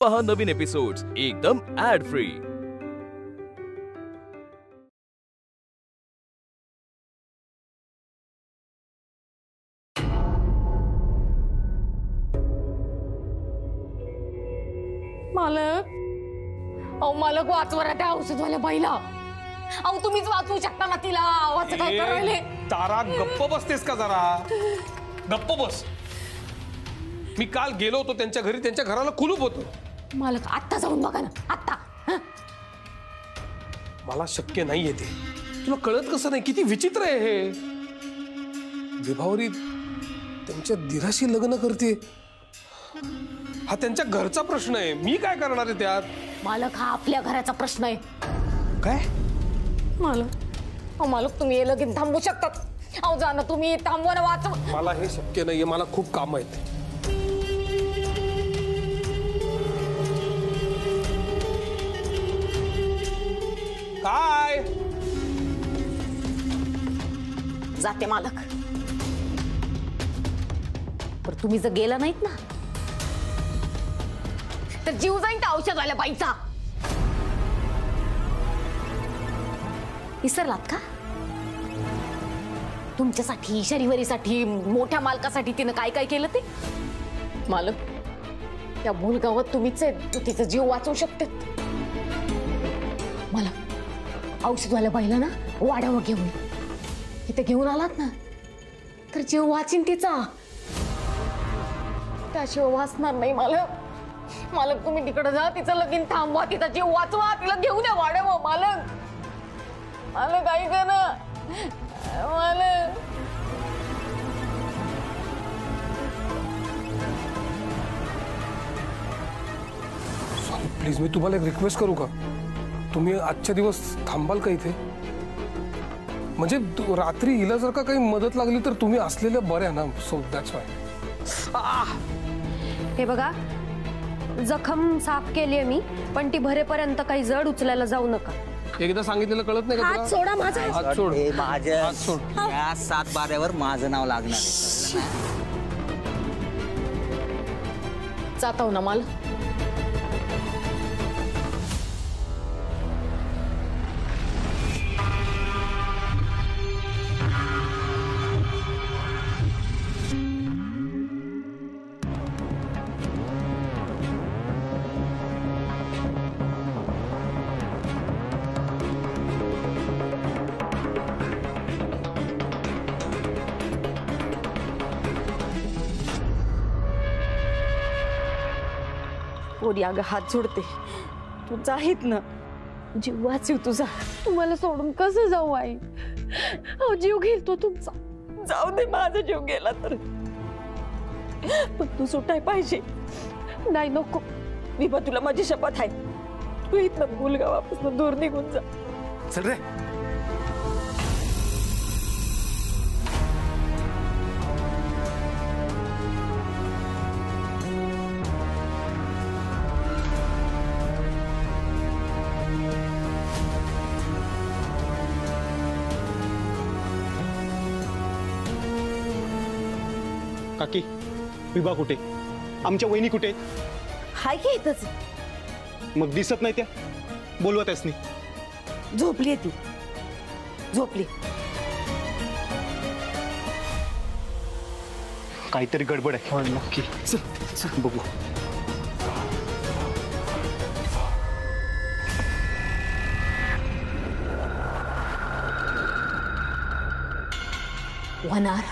पहा नवीन एपिसोड्स एकदम add free. मालक, अहो मालक वाचवा त्या औषधवाल्या बाईला। अहो तुम्हीच वाचवू शकता ना तिला। वाच काय करायले? तारा गप्प बसतेस का जरा? गप्प बस। मी काल गेलो होतो त्यांच्या घरी, त्यांच्या घराला कुलूप होतं। मालक आत्ता जाऊन बघा ना, आत्ता। मला शक्य नाहीये ते। तुला कळत कसं नाही? किती विचित्र आहे हे। विभावरी त्यांच्या दिराशी लग्न करते, हा त्यांच्या घरचा प्रश्न आहे। मी काय करणार आहे त्यात? मालक हा आपल्या घराचा प्रश्न आहे। काय मालक, अहो मालक तुम्ही हे लगीन थांबवू शकतात। अहो जा ना तुम्ही, थांबवा ना, वाचव। मला हे शक्य नाहीये, मला खूप काम आहेत। काय जाते मालक, पर तुम्ही जर गेला नाहीत ना तर जीव जाईन त्या औषधवाल्या बाईचा। विसरलात का? तुमच्यासाठी, शनिवारीसाठी, मोठ्या मालकासाठी तिनं काय काय केलं ते? मालक, त्या मूलगावात तुम्हीच आहे, तिचा जीव वाचवू शकते। मालक, औषधवाल्या बाईला ना वाड्यावर घेऊन इथे घेऊन आलात ना तर जीव वाचीन तिचा। त्याशिवाय वाचणार नाही मालक। मालक तुम्ही तिकडे जा, तिचं लगीन थांबवा, तिचा जीव वाचवा, तिला घेऊन या वाड्यावर। मालक, मालक ऐका ना मालक। प्लीज, मी तुम्हाला एक रिक्वेस्ट करू का? तुम्ही आजच्या दिवस थांबाल का इथे? म्हणजे रात्री हिला जर का काही मदत लागली तर तुम्ही असलेल्या बऱ्या ना, सो दॅट्स व्हाय। हे बघा, जखम साफ केली आहे मी, पण ती भरेपर्यंत काही जड उचलायला जाऊ नका। एकदा सांगितलेलं कळत नाही का तुला? हात सोडा माझा। हात सोड। हात सोड। या 7-12 माझं नाव लागणार आहे। जाता हो ना माल। पोरी अगं हात जोडते, तू जाहीत ना, जीव वाचव तुझा। तुम्हाला सोडून कसं जाऊ आई? अहो जीव घेईल तो तुमचा। जाऊ दे, माझा जीव गेला तर, पण तू सुटाय पाहिजे। नाही नको विभा, तुला माझी शपथ आहे, तू इथनं मुलगावापासून दूर निघून जा। चल रे। काकी, विभा कुठे? आमच्या वहिनी कुठे? हाय की इथंच? मग दिसत नाही त्या? बोलवत आहेस नाही? झोपली ती, झोपली। काहीतरी गडबड आहे नक्की। चल चल बघू। होणार,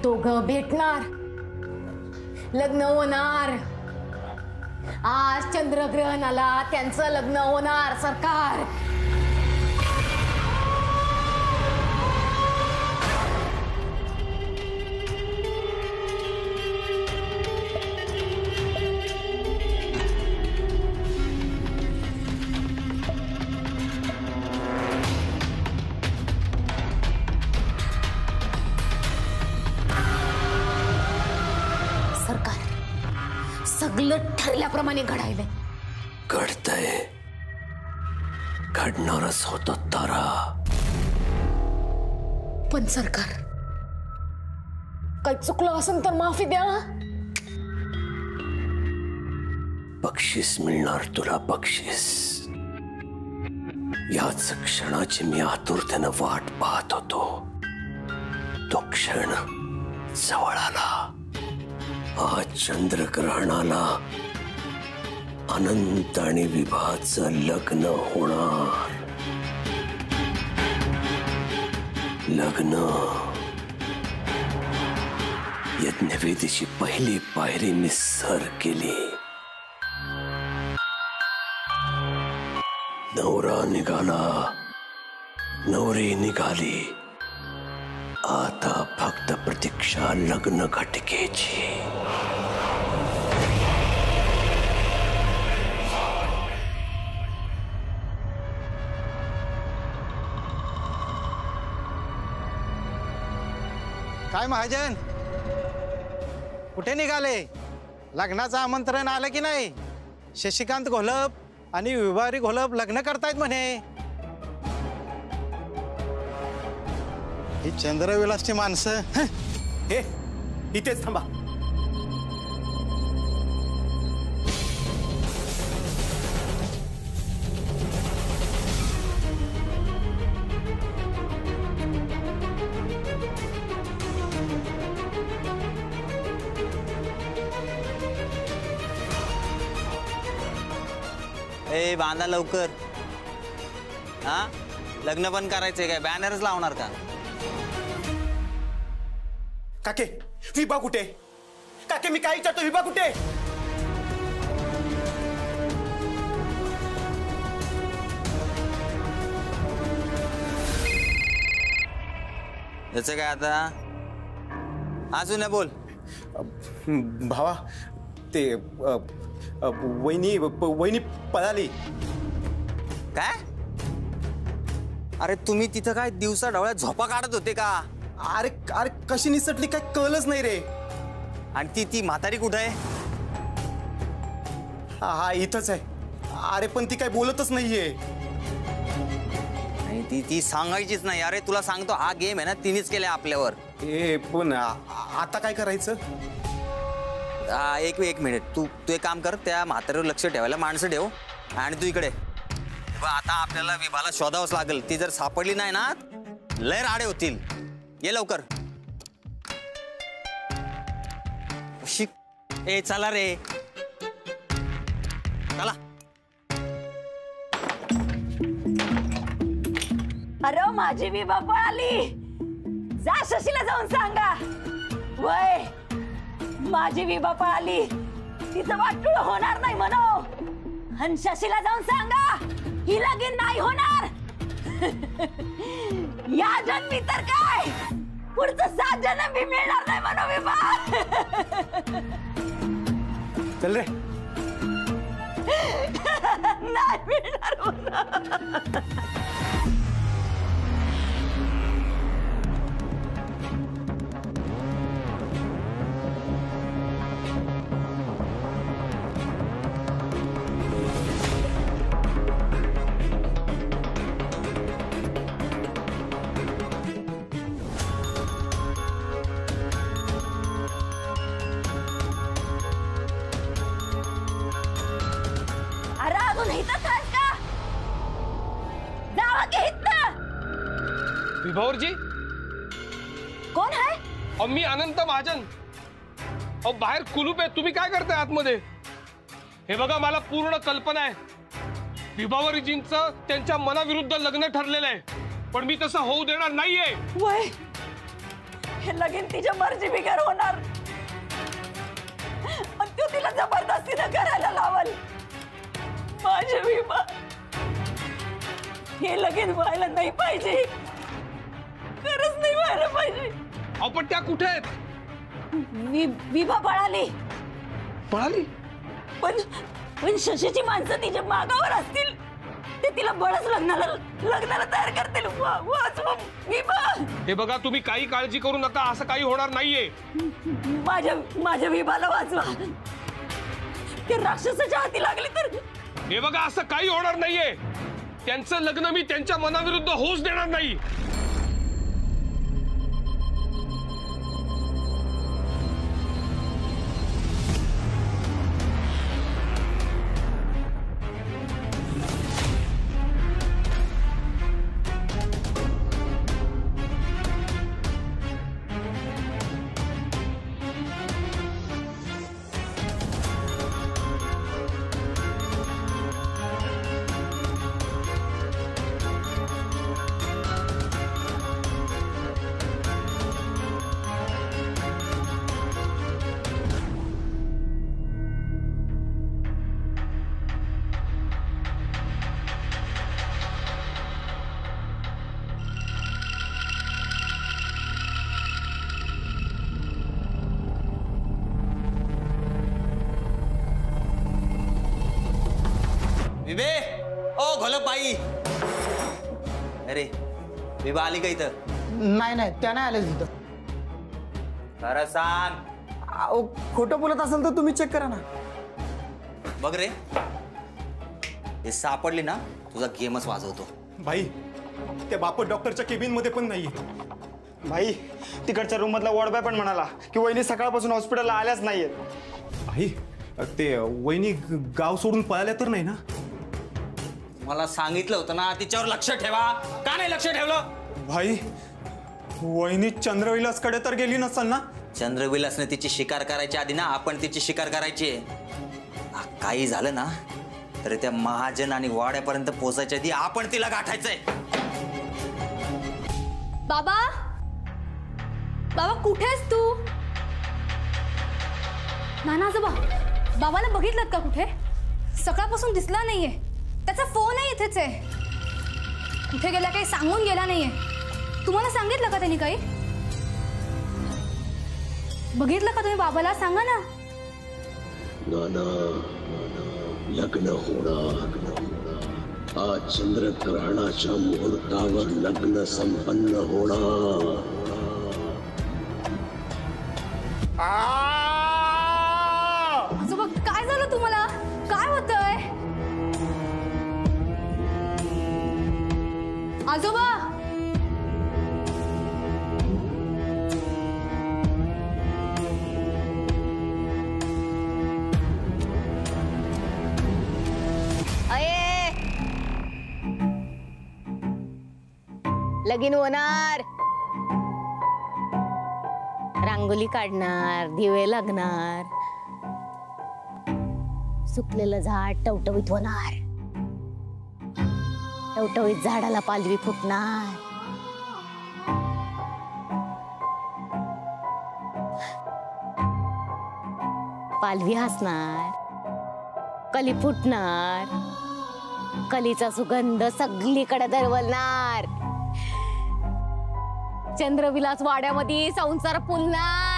दोघं भेटणार, लग्न होणार। आज चंद्रग्रहणाला त्यांचं लग्न होणार। सरकार, सगळं ठरल्याप्रमाणे घडायलंय। घडतंय, घडणारच होतं तारा। पण सरकार, काही चुकलं असेल तर माफी द्या। बक्षीस मिळणार तुला, बक्षीस. याच क्षणाची मी आतुरतेनं वाट पाहत होतो. तो क्षण जवळ आला. आज चंद्रग्रहणाला अनंत आणि विभाचं लग्न होणार. लग्न. यज्ञवेदीची पहिली पायरी मी सर केली. नवरा निघाला, नवरी निघाली. आता फक्त प्रतीक्षा लग्न घटिकेची. काय महाजन, कुठे निघाले? लग्नाचं आमंत्रण आलं की नाही? शशिकांत घोलप आणि विभारी घोलप लग्न करतायत म्हणे. ही चंद्रविलासची माणसं. हे इथेच थांबा. ए बांधा लवकर. हा, लग्न पण करायचंय काय? बॅनरच लावणार का? काके, विभा कुठे? काके, मी काय विचारतो, विभा कुठे? याचं काय आता? अजून बोल. भावा, ते वहिनी पळाली. काय? अरे तुम्ही तिथं काय दिवसा ढवळ्या झोपा काढत होते का? अरे अरे कशी निसटली काय कळलंच नाही रे. आणि ती म्हातारी कुठं आहे? हा इथंच आहे. अरे पण ती काय बोलतच नाहीये. आणि ती सांगायचीच नाही. अरे तुला सांगतो, हा गेम आहे ना तिनेच केलाय आपल्यावर. ए पण आता काय करायचं? एक मिनिट. तू एक काम कर, त्या म्हातारीवर लक्ष ठेवायला माणसं ठेव. आणि तू इकडे आता आपल्याला विभाला शोधावंच लागेल. ती जर सापडली नाही ना, लय राडे होतील. ये लवकर. शिक. ए चला रे, चला. अरे माझी विभा पळाली. जा शशीला जाऊन सांगा. वय, माझी विभा पळाली. तिचं वाटूळ होणार नाही म्हणो. आणि शशीला जाऊन सांगा, ही लगीन नाही होणार. या जन्मी तर काय, पुढचं 7 जन्म भी मिळणार नाही म्हणो विभा. चल रे. नाही मिळणार म्हणो. विभावरजी, कोण आहे? और मी अनंत महाजन. और बाहेर कुलूप आहे. तुम्ही काय करताय आतमध्ये? हे बघा, मला पूर्ण कल्पना आहे. विभावरजींचं त्यांच्या मनाविरुद्ध लग्न ठरलेलं आहे. पण मी तसं होऊ देणार नाहीये. वय, हे लगीन तिच्या मर्जी बिगर होणार. आणि तू तिला जबरदस्तीनं करायला लावल. माझे विभा, हे लगीन व्हायला नाही पाहिजे. खरंच नाही व्हायला पाहिजे. अहो पण त्या कुठे आहेत? विभा पळाली. पळाली? पण शशीची माणसं तिच्या मागावर असतील. ते तिला बळच लग्नाला तयार करतील. वाचवा विभा. हे बघा, तुम्ही काही काळजी करू नका. असं काही होणार नाहीये. माझ्या विभाला वाचवा. ते राक्षसाच्या हाती लागले तर. हे बघा, असं काही होणार नाहीये. त्यांचं लग्न मी त्यांच्या मनाविरुद्ध होऊच देणार नाही. विभे, ओ घोलप बाई. अरे विभा आली का इथं? नाही त्या नाही आले तिथं. खरं सांग. अहो खोटं बोलत असेल तर तुम्ही चेक करा ना. बघ रे, हे सापडली ना तुझा गेमच वाजवतो. भाई त्या बापट डॉक्टरच्या केबिन मध्ये पण नाहीये. भाई तिकडच्या रूम मधला वॉर्ड बॉय पण म्हणाला की वहिनी सकाळपासून हॉस्पिटलला आल्याच नाहीयेत. भाई ते वहिनी गाव सोडून पळाल्या तर नाही ना? मला सांगितलं होतं ना तिच्यावर लक्ष ठेवा. का नाही लक्ष ठेवलं? भाई वहिनी चंद्रविलास कडे तर गेली नसल ना? चंद्रविलासने तिची शिकार करायच्या आधी ना आपण तिची शिकार करायची आहे. काही झालं ना तर त्या महाजन आणि वाड्यापर्यंत पोहोचायच्या आधी आपण तिला गाठायचंय. बाबा बाबा कुठेस तू? नाना आजोबा बाबाला बघितलं का कुठे? सकाळपासून दिसला नाहीये. त्याचा फोनही इथेच आहे. कुठे गेला काही सांगून गेला नाहीये. तुम्हाला सांगितलं का त्यांनी काही? बघितलं का तुम्ही बाबाला? सांगा ना. नाना लग्न होणार. आज चंद्रग्रहणाच्या मुहूर्तावर लग्न संपन्न होणार. आजोबा काय झालं तुम्हाला? काय होतंय आजोबा? लगीन होणार, रांगोली काढणार, दिवे लागणार, सुकलेलं झाड टवटवीत होणार, टवटवीत झाडाला पालवी फुटणार, पालवी हसणार, कली फुटणार, कलीचा सुगंध सगळीकडे दरवलणार, चंद्रविलास वाड्यामध्ये संसार फुलणार.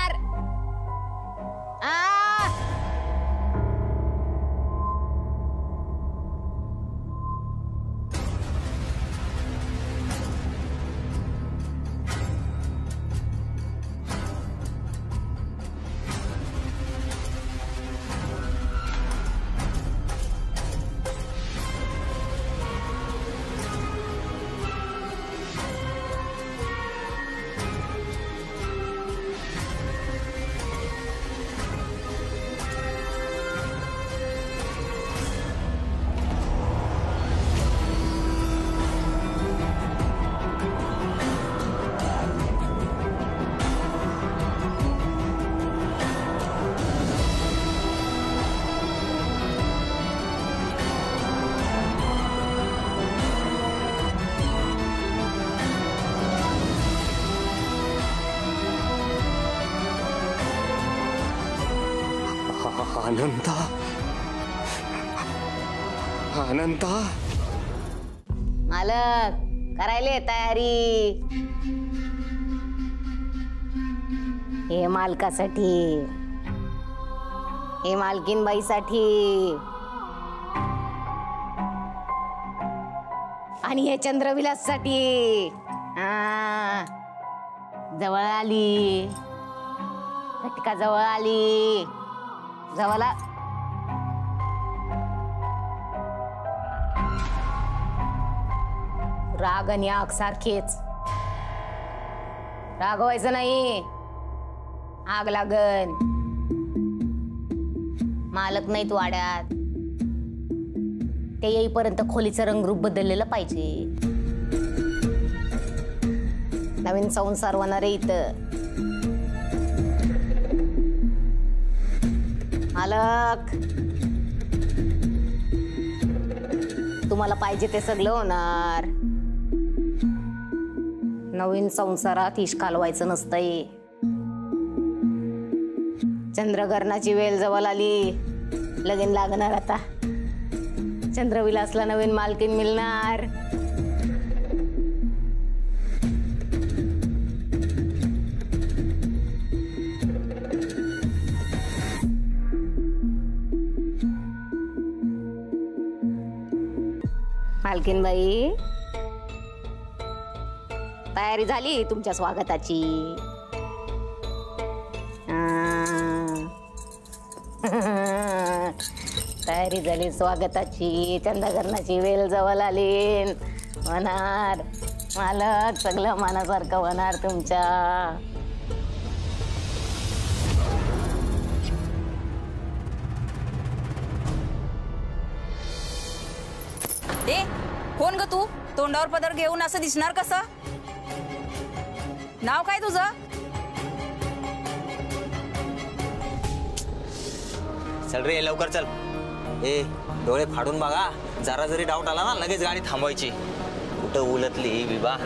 अनंता, अनंता. मालक करायले तयारी. हे मालकासाठी, हे मालकीन बाईसाठी आणि हे चंद्रविलास साठी. जवळ आली घटका, जवळ आली जवळ. राग आणि आग सारखेच. रागवायचं नाही, आग लागन. मालक नाहीत वाड्यात, ते येईपर्यंत खोलीचं रंगरूप बदललेलं पाहिजे. नवीन संसार होणार आहे इथं. मालक तुम्हाला पाहिजे ते सगळं होणार. नवीन संसारात इश कालवायचं नसतंय. चंद्रग्रहणाची वेळ जवळ आली, लगीन लागणार आता. चंद्रविलासला नवीन मालकीन मिळणार. मालकीनबाई, तयारी झाली तुमच्या स्वागताची? तयारी झाली स्वागताची. चंद्रकरणाची वेल जवळ आली. होणार मालक, सगळं मनासारखं होणार तुमच्या. ए कोण ग तू? तोंडावर पदर घेऊन असं दिसणार कसं? नाव काय तुझं? चल रे लवकर चल. ए डोळे फाडून बघा, जरा जरी डाऊट आला ना लगेच गाडी थांबवायची. कुठं उलटली ही विभा.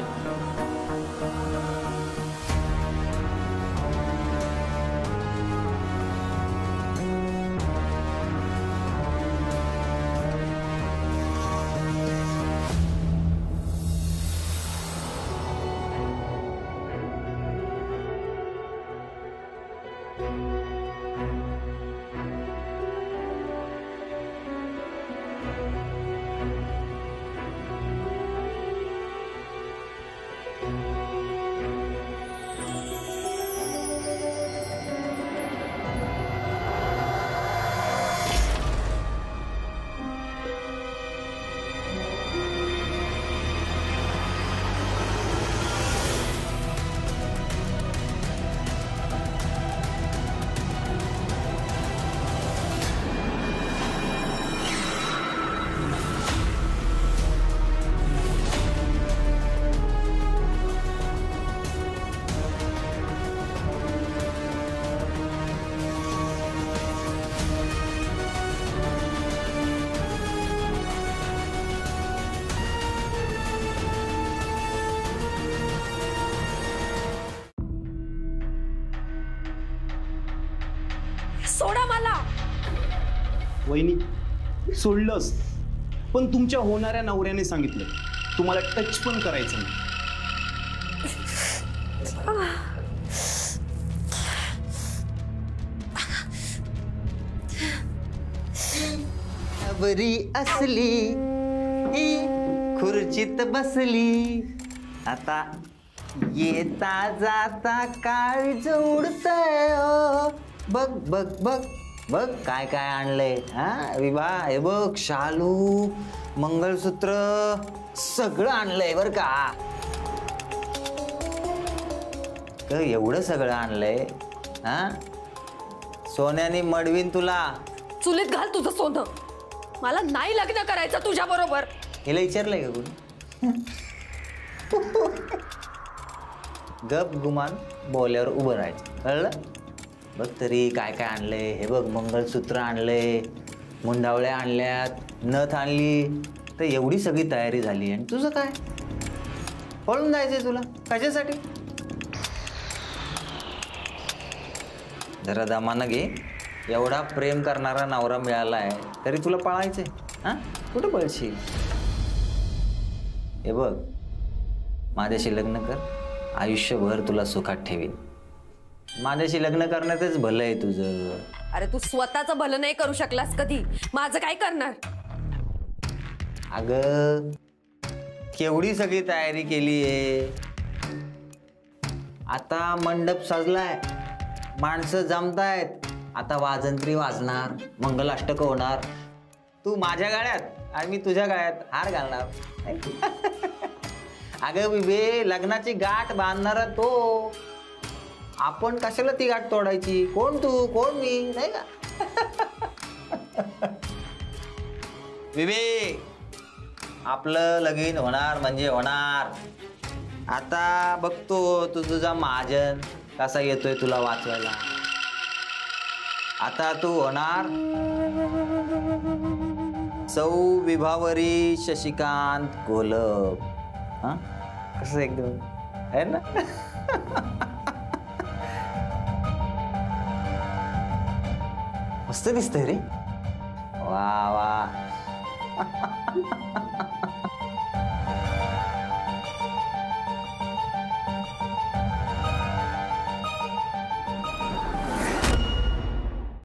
सोडा मला. वहिनी सोडलंस, पण तुमच्या होणाऱ्या नवऱ्याने सांगितलं तुम्हाला टच पण करायचं नाही. बरी असली ही खुर्चीत बसली, आता येता जाता काळ जोडतय. बघ बघ बघ बघ काय काय आणलंय. हा विभा, हे बघ शालू, मंगळसूत्र सगळं आणलंय बर का. एवढं सगळं आणलंय. हा सोन्याने मडवीन तुला. चुलीत घाल तुझं सोनं. मला नाही लग्न करायचं तुझ्या बरोबर. हिला विचारलंय का कोणी? गप गुमान बोल्यावर उभं राहायचं, कळलं? बघ तरी काय काय आणलंय. हे बघ मंगळसूत्र आणलंय, मुंडावळ्या आणल्यात, नथ आणली. तर एवढी सगळी तयारी झाली आणि तुझं काय? पळून जायचंय तुला कशासाठी? जरा दमानं घे. एवढा प्रेम करणारा नवरा मिळालाय तरी तुला पळायचंय? हा कुठं पळशील? हे बघ, माझ्याशी लग्न कर, आयुष्यभर तुला सुखात ठेवीन. माझ्याशी लग्न करण्यातच भलं आहे तुझं. अरे तू स्वतःचं भलं नाही करू शकलास कधी, माझं काय करणार? अगं केवढी सगळी तयारी केलीये. आता मंडप सजलाय, माणसं जमतायत. आता वाजंत्री वाजणार, मंगलाष्टक होणार. तू माझ्या गाड्यात आणि मी तुझ्या गाड्यात हार घालणार. अगं बिबे, लग्नाची गाठ बांधणारा तो. आपण कशाला ती गाठ तोडायची? कोण तू कोण मी, नाही का? बिबे, आपलं लगीन होणार म्हणजे होणार. आता बघतो तू तुझा महाजन कसा येतोय तुला वाचवायला. आता तू होणार सौ विभावरी शशिकांत घोलप. हा कसं एकदम आहे ना? मस्त दिसतंय रे. वा वा.